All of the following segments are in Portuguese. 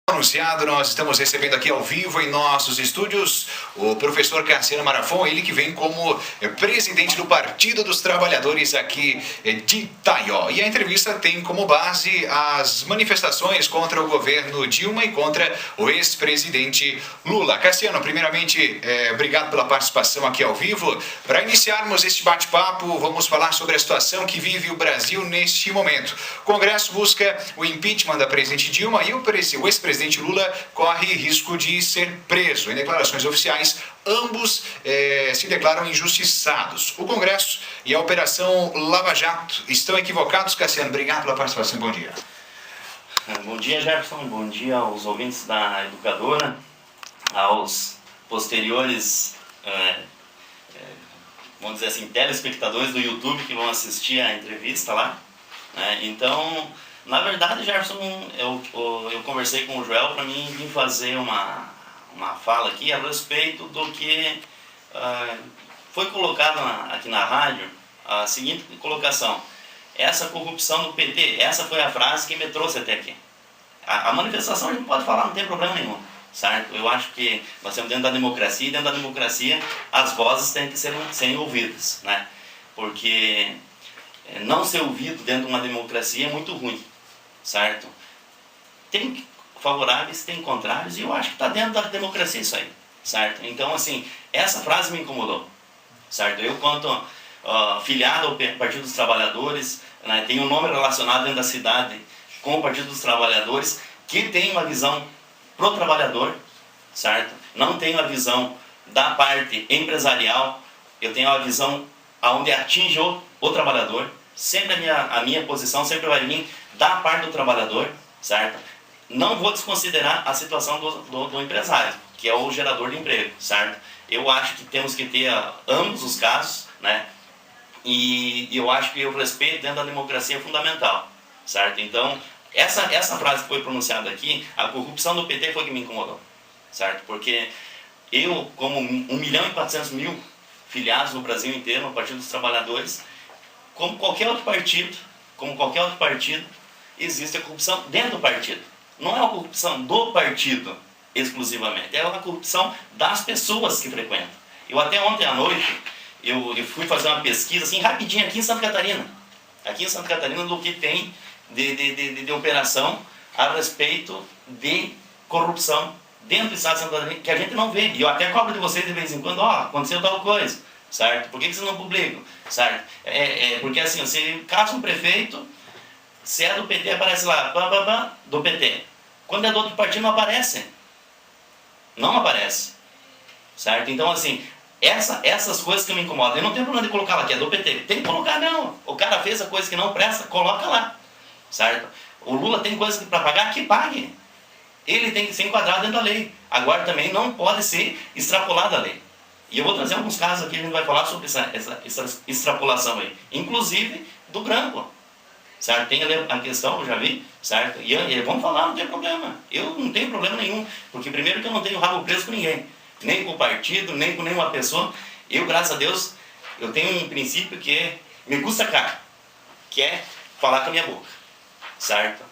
Anunciado, nós estamos recebendo aqui ao vivo em nossos estúdios o professor Cassiano Marafon, ele que vem como presidente do Partido dos Trabalhadores aqui de Itaió. E a entrevista tem como base as manifestações contra o governo Dilma e contra o ex-presidente Lula. Cassiano, primeiramente, obrigado pela participação aqui ao vivo. Para iniciarmos este bate-papo, vamos falar sobre a situação que vive o Brasil neste momento. O Congresso busca o impeachment da presidente Dilma e o ex-presidente Lula corre risco de ser preso. Em declarações oficiais, ambos se declaram injustiçados. O Congresso e a Operação Lava Jato estão equivocados, Cassiano? Obrigado pela participação. Bom dia. Bom dia, Jefferson. Bom dia aos ouvintes da Educadora, aos posteriores, vamos dizer assim, telespectadores do YouTube que vão assistir a entrevista lá. Então, na verdade, Jefferson, eu conversei com o Joel para mim vir fazer uma fala aqui a respeito do que foi colocado aqui na rádio, a seguinte colocação: essa corrupção do PT, essa foi a frase que me trouxe até aqui. A manifestação a gente pode falar, não tem problema nenhum, certo? Eu acho que nós estamos dentro da democracia, e dentro da democracia as vozes têm que serem ouvidas, né? Porque não ser ouvido dentro de uma democracia é muito ruim, certo? Tem favoráveis, tem contrários, e eu acho que está dentro da democracia isso aí, certo? Então, assim, essa frase me incomodou, certo? Eu, quanto filiado ao Partido dos Trabalhadores, né, tenho um nome relacionado dentro da cidade com o Partido dos Trabalhadores, que tem uma visão pro trabalhador, certo? Não tenho a visão da parte empresarial, eu tenho a visão aonde atinge o trabalhador. Sempre a minha posição sempre vai vir da parte do trabalhador, certo? Não vou desconsiderar a situação do empresário, que é o gerador de emprego, certo? Eu acho que temos que ter ambos os casos, né? E eu acho que o respeito dentro da democracia é fundamental, certo? Então, essa frase que foi pronunciada aqui, a corrupção do PT foi que me incomodou, certo? Porque eu, como 1.400.000 filiados no Brasil inteiro, no Partido dos Trabalhadores, como qualquer outro partido, existe a corrupção dentro do partido. Não é a corrupção do partido exclusivamente, é a corrupção das pessoas que frequentam. Eu até ontem à noite, eu fui fazer uma pesquisa assim rapidinho aqui em Santa Catarina. Aqui em Santa Catarina, do que tem de operação a respeito de corrupção dentro do estado de Santa Catarina, que a gente não vê. E eu até cobro de vocês de vez em quando, aconteceu tal coisa, certo? Por que vocês não publicam? Certo? Porque assim, você caça um prefeito, se é do PT, aparece lá, do PT. Quando é do outro partido, não aparece. Não aparece. Certo? Então, assim, essas coisas que me incomodam, eu não tenho problema de colocar lá que é do PT. Tem que colocar, não. O cara fez a coisa que não presta, coloca lá. Certo? O Lula tem coisa para pagar, que pague. Ele tem que ser enquadrado dentro da lei. Agora também não pode ser extrapolado a lei. E eu vou trazer alguns casos aqui, a gente vai falar sobre essa extrapolação aí. Inclusive do branco. Certo? Tem a questão, eu já vi, certo? E vamos falar, não tem problema. Eu não tenho problema nenhum. Porque primeiro que eu não tenho rabo preso com ninguém. Nem com o partido, nem com nenhuma pessoa. Eu, graças a Deus, eu tenho um princípio que me custa caro. Que é falar com a minha boca. Certo?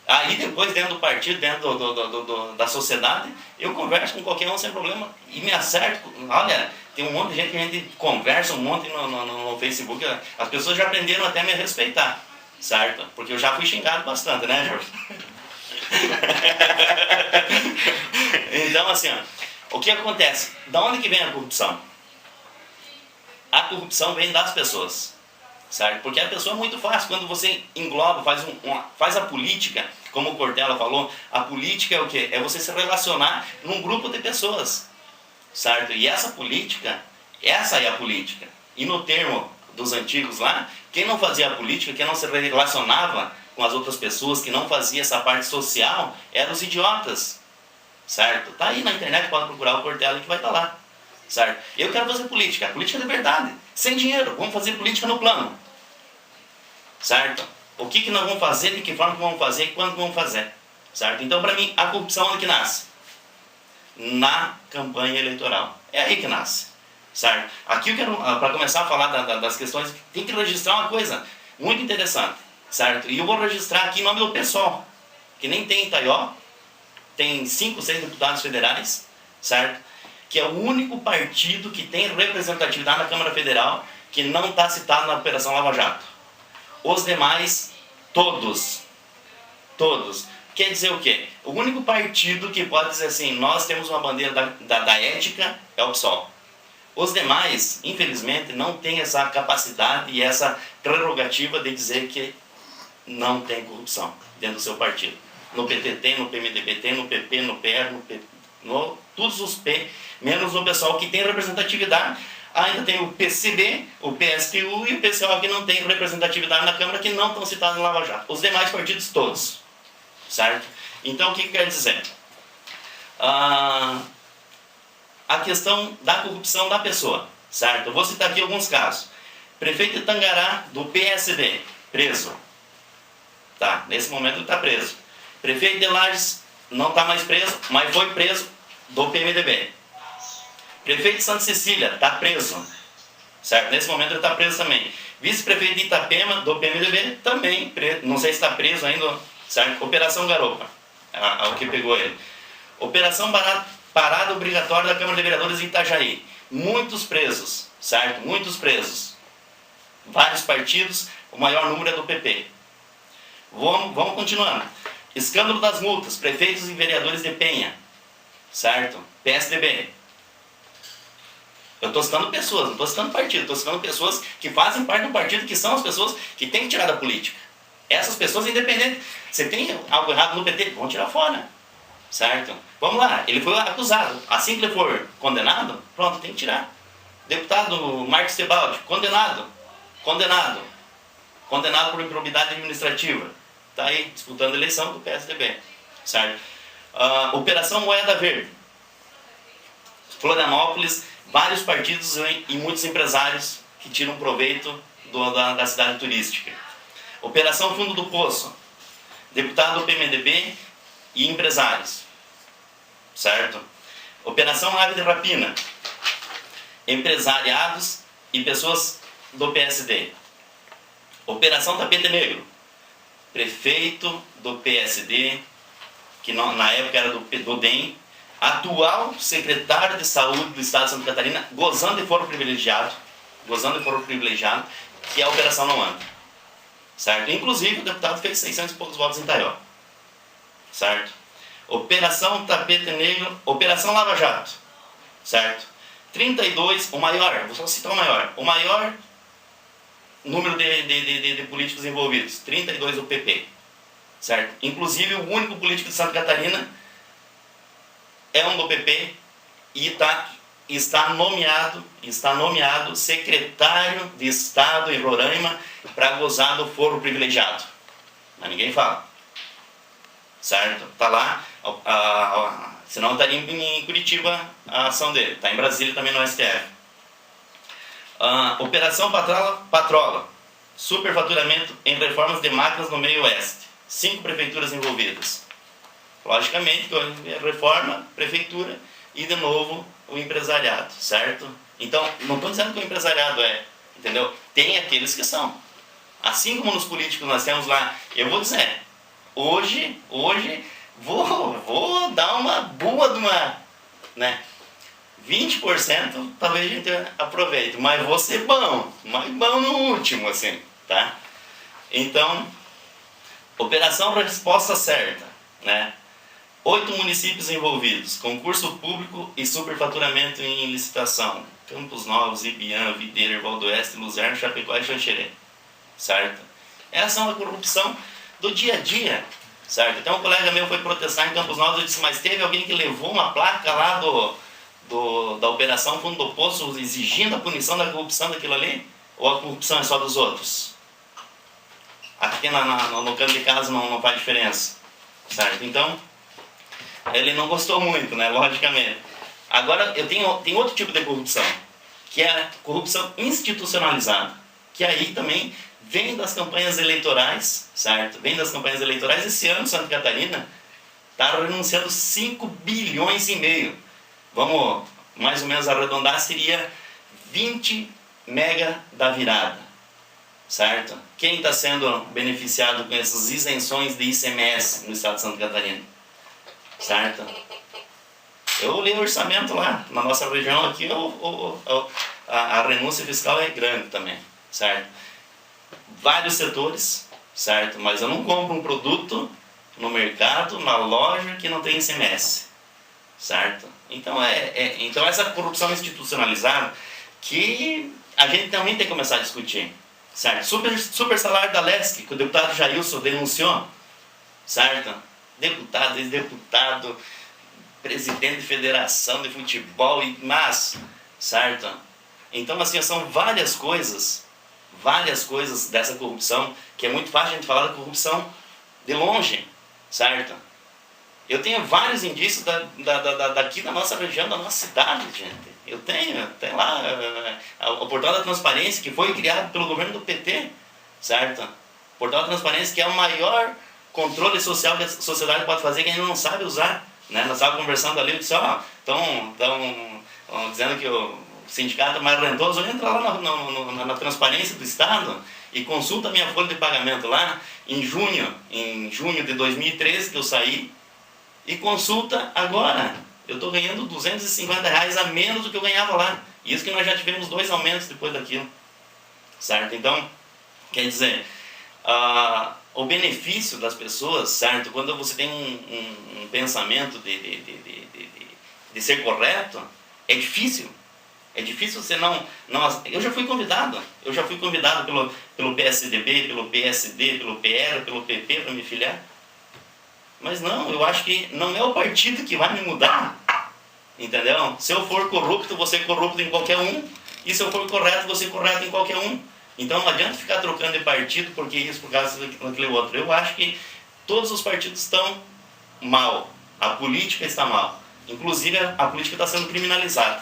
Aí depois, dentro do partido, dentro da sociedade, eu converso com qualquer um sem problema e me acerto. Olha, tem um monte de gente que a gente conversa um monte no Facebook. As pessoas já aprenderam até a me respeitar, certo? Porque eu já fui xingado bastante, né, Jorge? Então, assim, o que acontece? Da onde que vem a corrupção? A corrupção vem das pessoas, certo? Porque a pessoa é muito fácil, quando você engloba, faz a política, como o Cortella falou, a política é o quê? É você se relacionar num grupo de pessoas, certo? E essa política, essa é a política. E no termo dos antigos lá, quem não fazia a política, quem não se relacionava com as outras pessoas, que não fazia essa parte social, eram os idiotas, certo? Tá aí na internet, pode procurar o Cortella que vai estar lá, certo? Eu quero fazer política, a política de verdade, sem dinheiro, vamos fazer política no plano, certo? O que nós vamos fazer, de que forma que vamos fazer e quando vamos fazer, certo? Então, para mim, a corrupção onde que nasce? Na campanha eleitoral, é aí que nasce, certo? Aqui eu quero, para começar a falar das questões, tem que registrar uma coisa muito interessante, certo? E eu vou registrar aqui em nome do pessoal, que nem tem em Itaió, tem 5, 6 deputados federais, certo? Que é o único partido que tem representatividade na Câmara Federal que não está citado na Operação Lava Jato. Os demais, todos. Quer dizer o quê? O único partido que pode dizer assim, nós temos uma bandeira da ética, é o PSOL. Os demais, infelizmente, não têm essa capacidade e essa prerrogativa de dizer que não tem corrupção dentro do seu partido. No PT tem, no PMDB tem, no PP, no PR, todos os P, menos o pessoal que tem representatividade. Ainda tem o PCB, o PSTU e o PCO que não tem representatividade na Câmara, que não estão citados no Lava Jato. Os demais partidos todos, certo? Então o que quer dizer? A questão da corrupção da pessoa, certo? Eu vou citar aqui alguns casos. Prefeito de Tangará, do PSD, preso. Tá, nesse momento ele está preso. Prefeito de Lages não está mais preso, mas foi preso do PMDB. Prefeito de Santa Cecília está preso, certo? Nesse momento ele está preso também. Vice-prefeito de Itapema, do PMDB, também preso. Não sei se está preso ainda, certo? Operação Garopa, é o que pegou ele. Operação Parada Obrigatória da Câmara de Vereadores em Itajaí. Muitos presos, certo? Muitos presos. Vários partidos, o maior número é do PP. Vamos continuando. Escândalo das multas, prefeitos e vereadores de Penha, certo? PSDB. Eu estou citando pessoas, não estou citando partido, estou citando pessoas que fazem parte do partido, que são as pessoas que têm que tirar da política. Essas pessoas, independentes, você tem algo errado no PT, vão tirar fora, certo? Vamos lá, ele foi acusado, assim que ele for condenado, pronto, tem que tirar. Deputado Marcos Tebaldi, condenado por improbidade administrativa, está aí disputando a eleição do PSDB, certo? Operação Moeda Verde, Florianópolis, vários partidos e muitos empresários que tiram proveito da cidade turística. Operação Fundo do Poço, deputado do PMDB e empresários, certo? Operação Ave de Rapina, empresariados e pessoas do PSD. Operação Tapete Negro, prefeito do PSD, que na época era do DEM, atual secretário de saúde do estado de Santa Catarina, gozando de foro privilegiado, que a operação não anda, certo? Inclusive o deputado fez 600 e poucos votos em Itaió, certo? Operação Tapete Negro, Operação Lava Jato, certo? 32, o maior, vou só citar o maior número de políticos envolvidos, 32 do PP, certo? Inclusive o único político de Santa Catarina é um do PP e está nomeado secretário de Estado em Roraima para gozar do foro privilegiado. Mas ninguém fala. Certo? Está lá, senão estaria em Curitiba a ação dele. Está em Brasília também no STF. Operação Patrola. Superfaturamento em reformas de máquinas no meio oeste. 5 prefeituras envolvidas. Logicamente, reforma, prefeitura e, de novo, o empresariado, certo? Então, não estou dizendo que o empresariado entendeu? Tem aqueles que são. Assim como nos políticos nós temos lá, eu vou dizer, hoje vou dar uma boa de uma, né? 20% talvez a gente aproveite, mas vou ser bom, mais bom no último, assim, tá? Então, Operação Resposta Certa, né? 8 municípios envolvidos, concurso público e superfaturamento em licitação. Campos Novos, Ibiam, Videira, Erval do Oeste, Luzerna, Chapecó e Xanxerê. Certo? Essa é uma corrupção do dia a dia. Certo? Então um colega meu foi protestar em Campos Novos e disse, mas teve alguém que levou uma placa lá da Operação Fundo do Poço exigindo a punição da corrupção daquilo ali? Ou a corrupção é só dos outros? Aqui no canto de casa não faz diferença. Certo? Então, ele não gostou muito, né? Logicamente. Agora, tem outro tipo de corrupção, que é a corrupção institucionalizada, que aí também vem das campanhas eleitorais, certo? Vem das campanhas eleitorais. Esse ano, Santa Catarina está renunciando 5 bilhões e meio. Vamos, mais ou menos, arredondar, seria 20 mega da virada, certo? Quem está sendo beneficiado com essas isenções de ICMS no estado de Santa Catarina? certo? Eu olhei o orçamento lá, na nossa região aqui, a renúncia fiscal é grande também, certo? Vários setores, certo? Mas eu não compro um produto no mercado, na loja, que não tem ICMS, certo? Então, então essa corrupção institucionalizada que a gente também tem que começar a discutir, certo? Super salário da Lesc, que o deputado Jailson denunciou, certo? Deputado, ex-deputado, presidente de federação de futebol, certo? Então, assim, são várias coisas dessa corrupção, que é muito fácil a gente falar da corrupção de longe, certo? Eu tenho vários indícios daqui da nossa região, da nossa cidade, gente. Eu tenho, tem lá o Portal da Transparência, que foi criado pelo governo do PT, certo? O Portal da Transparência, que é o maior controle social que a sociedade pode fazer, que a gente não sabe usar, né? Nós estávamos conversando ali, eu disse, estão dizendo que o sindicato é mais rentoso. Entra lá na transparência do Estado e consulta a minha folha de pagamento lá, em junho de 2013, que eu saí, e consulta agora. Eu estou ganhando R$250 a menos do que eu ganhava lá. Isso que nós já tivemos 2 aumentos depois daquilo. Certo? Então, quer dizer, o benefício das pessoas, certo? Quando você tem um pensamento de ser correto, é difícil. É difícil você não... Eu já fui convidado pelo PSDB, pelo PSD, pelo PR, pelo PP para me filiar. Mas não, eu acho que não é o partido que vai me mudar, entendeu? Se eu for corrupto, você é corrupto em qualquer um, e se eu for correto, você é correto em qualquer um. Então não adianta ficar trocando de partido, porque isso, por causa daquele outro. Eu acho que todos os partidos estão mal, a política está mal, inclusive a política está sendo criminalizada,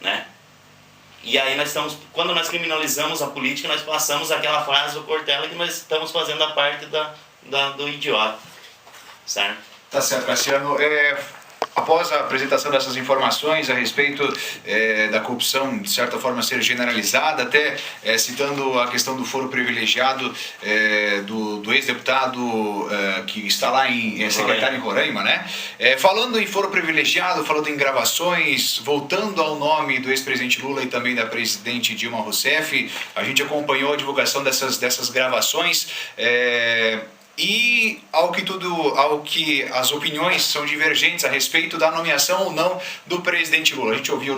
né? E aí quando nós criminalizamos a política, nós passamos aquela frase do Cortella que nós estamos fazendo a parte do idiota. Certo? Tá certo, Cassiano. Após a apresentação dessas informações a respeito da corrupção, de certa forma, ser generalizada, até citando a questão do foro privilegiado do ex-deputado que está lá em secretário em Roraima, né? Falando em foro privilegiado, falando em gravações, voltando ao nome do ex-presidente Lula e também da presidente Dilma Rousseff, a gente acompanhou a divulgação dessas gravações. E ao que as opiniões são divergentes a respeito da nomeação ou não do presidente Lula. A gente ouviu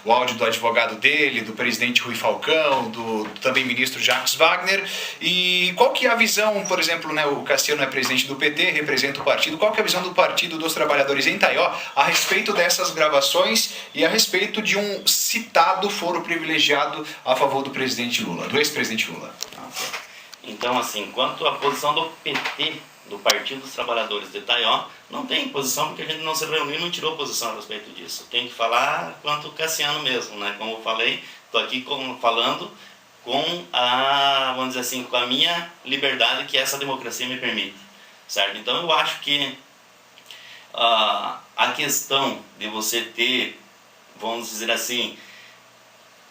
o áudio do advogado dele, do presidente Rui Falcão, do também ministro Jacques Wagner. E qual que é a visão, por exemplo, né, o Cassiano é presidente do PT, representa o partido, qual que é a visão do Partido dos Trabalhadores em Itaió a respeito dessas gravações e a respeito de um citado foro privilegiado a favor do presidente Lula, do ex-presidente Lula? Então, assim, quanto à posição do PT, do Partido dos Trabalhadores de Itaió, não tem posição, porque a gente não se reuniu e não tirou posição a respeito disso. Tem que falar quanto o Cassiano mesmo, né? Como eu falei, estou aqui falando com vamos dizer assim, com a minha liberdade que essa democracia me permite, certo? Então, eu acho que a questão de você ter, vamos dizer assim,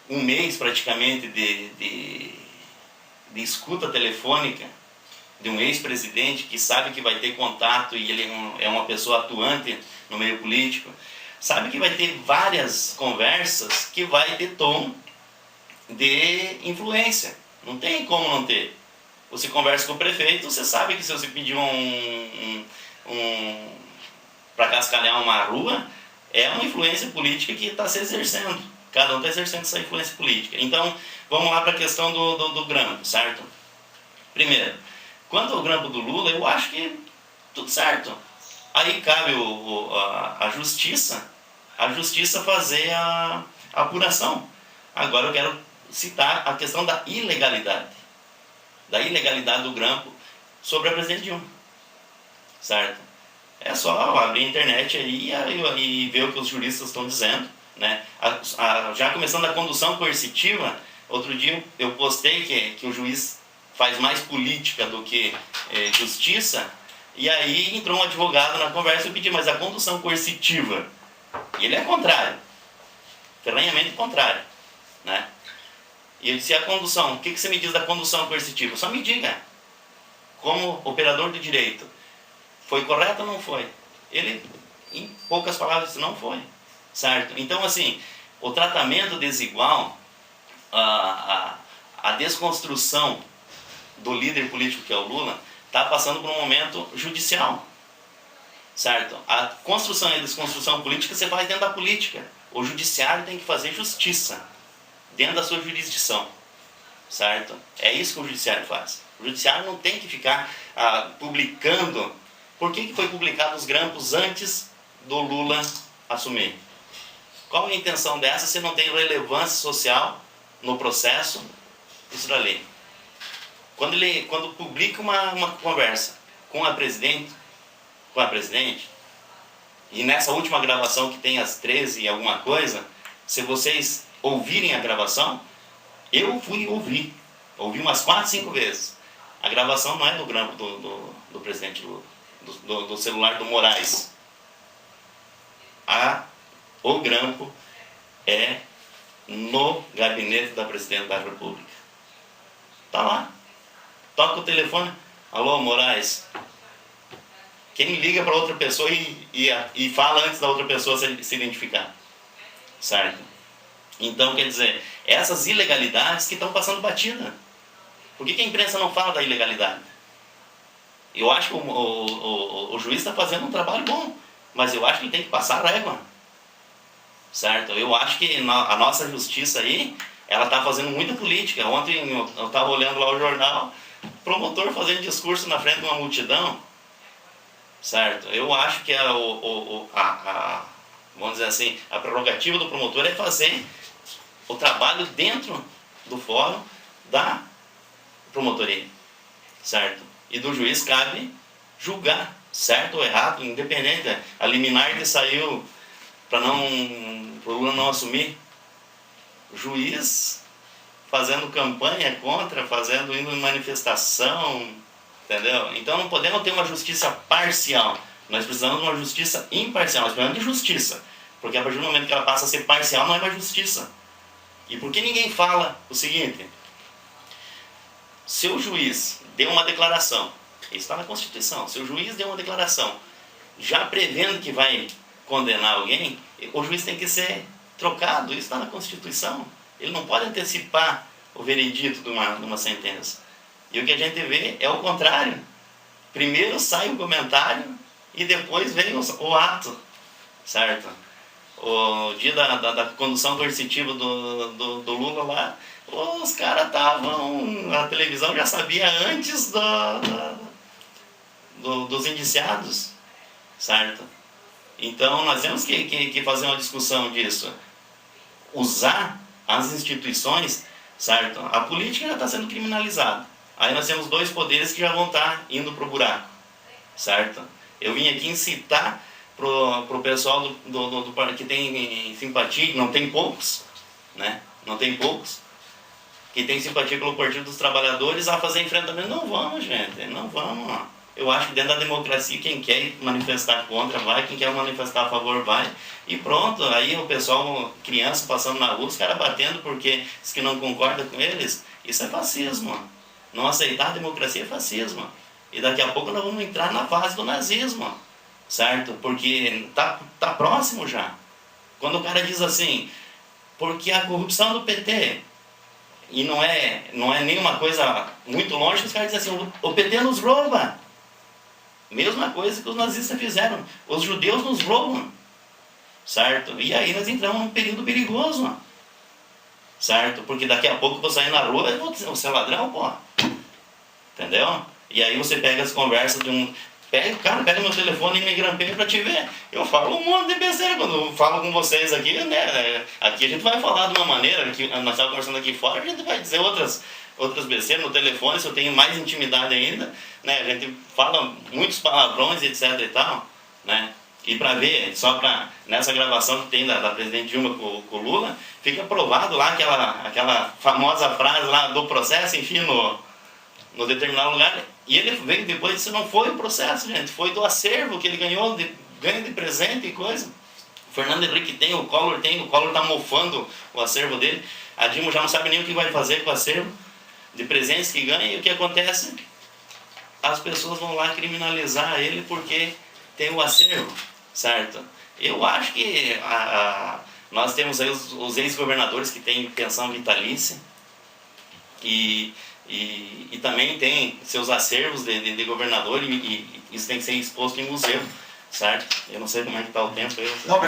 um mês praticamente de escuta telefônica de um ex-presidente que sabe que vai ter contato e ele é uma pessoa atuante no meio político, sabe que vai ter várias conversas que vai ter tom de influência. Não tem como não ter. Você conversa com o prefeito, você sabe que se você pedir para cascalhar uma rua, é uma influência política que está se exercendo. Cada um está exercendo essa influência política. Então, vamos lá para a questão do grampo, certo? Primeiro, quanto ao grampo do Lula, eu acho que tudo certo. Aí cabe a justiça fazer a apuração. Agora eu quero citar a questão da ilegalidade do grampo sobre a presidente Dilma, certo? É só abrir a internet aí e ver o que os juristas estão dizendo, né? Já começando a condução coercitiva, outro dia eu postei que o juiz faz mais política do que justiça, e aí entrou um advogado na conversa e eu pedi, mas a condução coercitiva, e ele é contrário, ferrenhamente contrário, né? E eu disse, a condução, o que você me diz da condução coercitiva? Só me diga, como operador do direito, Foi correto ou não foi? Ele, em poucas palavras, disse, não foi. Certo? Então, assim, o tratamento desigual, a desconstrução do líder político que é o Lula, está passando por um momento judicial. Certo? A construção e a desconstrução política você faz dentro da política. O judiciário tem que fazer justiça dentro da sua jurisdição. Certo? É isso que o judiciário faz. O judiciário não tem que ficar publicando. Por que foi publicado os grampos antes do Lula assumir? Qual é a intenção dessa se não tem relevância social no processo? Isso dali. Quando publica uma conversa com a presidente, e nessa última gravação que tem às 13 e alguma coisa, se vocês ouvirem a gravação, eu fui ouvir umas 4, 5 vezes. A gravação não é do grampo do presidente Lula, do celular do Moraes. O grampo é no gabinete da presidente da República. Tá lá. Toca o telefone. Alô, Moraes. Quem liga para outra pessoa e fala antes da outra pessoa se identificar. Certo? Então, quer dizer, essas ilegalidades que estão passando batida. Por que a imprensa não fala da ilegalidade? Eu acho que o juiz está fazendo um trabalho bom, mas eu acho que ele tem que passar a régua. Certo? Eu acho que a nossa justiça aí, ela está fazendo muita política. Ontem eu estava olhando lá o jornal, promotor fazendo discurso na frente de uma multidão. Certo? Eu acho que vamos dizer assim, a prerrogativa do promotor é fazer o trabalho dentro do fórum da promotoria. Certo? E do juiz cabe julgar, certo ou errado, independente. A liminar que saiu para o Lula não assumir. O juiz fazendo campanha contra, indo em manifestação, entendeu? Então não podemos ter uma justiça parcial. Nós precisamos de uma justiça imparcial. Nós precisamos de justiça. Porque a partir do momento que ela passa a ser parcial, não é mais justiça. E por que ninguém fala o seguinte? Se o juiz deu uma declaração, isso está na Constituição, se o juiz deu uma declaração já prevendo que vai condenar alguém, o juiz tem que ser trocado, isso está na Constituição. Ele não pode antecipar o veredito de uma sentença. E o que a gente vê é o contrário. Primeiro sai o comentário e depois vem o ato. Certo? O dia da condução coercitiva do Lula lá, os caras estavam... A televisão já sabia antes dos indiciados. Certo? Então nós temos que fazer uma discussão disso. Usar as instituições, certo? A política já está sendo criminalizada. Aí nós temos 2 poderes que já vão estar indo para o buraco, certo? Eu vim aqui incitar pro pessoal que tem simpatia, não tem poucos, né? Não tem poucos, que tem simpatia pelo Partido dos Trabalhadores a fazer enfrentamento. Não vamos, gente, não vamos. Eu acho que dentro da democracia, quem quer manifestar contra vai, quem quer manifestar a favor vai, e pronto. Aí o pessoal, criança passando na rua, os caras batendo porque diz que não concorda com eles, isso é fascismo. Não aceitar a democracia é fascismo. E daqui a pouco nós vamos entrar na fase do nazismo, certo? Porque tá próximo já. Quando o cara diz assim, porque a corrupção do PT, e não é nenhuma coisa muito longe, os caras dizem assim, o PT nos rouba. Mesma coisa que os nazistas fizeram. Os judeus nos roubam. Certo? E aí nós entramos num período perigoso. Certo? Porque daqui a pouco eu vou sair na rua e vou ser ladrão, pô. Entendeu? E aí você pega as conversas de um... Pega meu telefone e me grampeia pra te ver. Eu falo um monte de besteira quando eu falo com vocês aqui, né? Aqui a gente vai falar de uma maneira, que nós estávamos conversando aqui fora, a gente vai dizer outras besteiras no telefone, se eu tenho mais intimidade ainda, né? A gente fala muitos palavrões, etc e tal, né? E para ver, nessa gravação que tem da presidente Dilma com o Lula, fica provado lá aquela famosa frase lá do processo, enfim, no determinado lugar. E ele veio depois, isso não foi o processo, gente, foi do acervo que ele ganhou, ganho de presente e coisa. O Fernando Henrique tem, o Collor está mofando o acervo dele. A Dilma já não sabe nem o que vai fazer com o acervo de presentes que ganha, e o que acontece? as pessoas vão lá criminalizar ele porque tem o acervo, certo? Eu acho que nós temos aí os ex-governadores que têm pensão vitalícia e também tem seus acervos de governador e isso tem que ser exposto em museu, certo? Eu não sei como é que está o tempo.